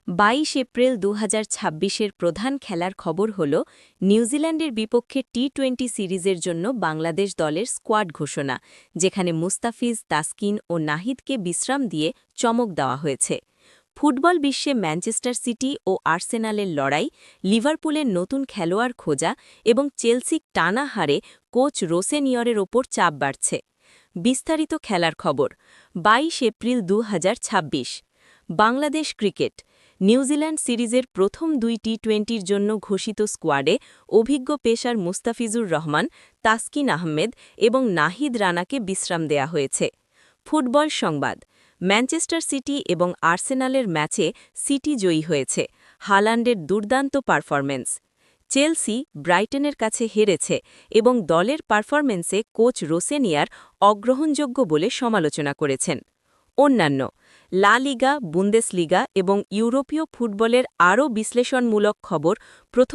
২২ April ২০২৬-এর প্রধান খেলার খবর হল নিউজিল্যান্ডের বিপক্ষে টি-20 সিরিজের জন্য বাংলাদেশ দলের স্কোয়াড ঘোষণা, যেখানে মুস্তাফিজ, তাসকিন ও নাহিদকে বিশ্রাম দিয়ে চমক দেওয়া হয়েছে। ফুটবল বিশ্বে ম্যানচেস্টার সিটি ও আর্সেনালের লড়াই, লিভারপুলের নতুন খেলোয়াড় খোঁজা এবং চেলসি টানা হারে কোচ রোসেনিয়রের ওপর চাপ বাড়ছে। বিস্তারিত খেলার খবর ২২ এপ্রিল ২০২৬। বাংলাদেশ ক্রিকেট নিউজিল্যান্ড সিরিজের প্রথম ২ টি-20-র জন্য ঘোষিত স্কোয়াডে অভিজ্ঞ পেসার মুস্তাফিজুর রহমান, তাসকিন আহমেদ এবং নাহিদ রানাকে বিশ্রাম দেয়া হয়েছে। ফুটবল সংবাদ ম্যানচেস্টার সিটি এবং আর্সেনালের ম্যাচে সিটি জয়ী হয়েছে, হালান্ডের দুর্দান্ত পারফরম্যান্স। চেলসি ব্রাইটনের কাছে হেরেছে এবং দলের পারফরম্যান্সে কোচ রোসেনিয়ার অগ্রহণযোগ্য বলে সমালোচনা করেছেন। অন্যান্য লা লিগা, বুন্দেসলিগা এবং ইউরোপীয় ফুটবলের আরও বিশ্লেষণমূলক খবর প্রথম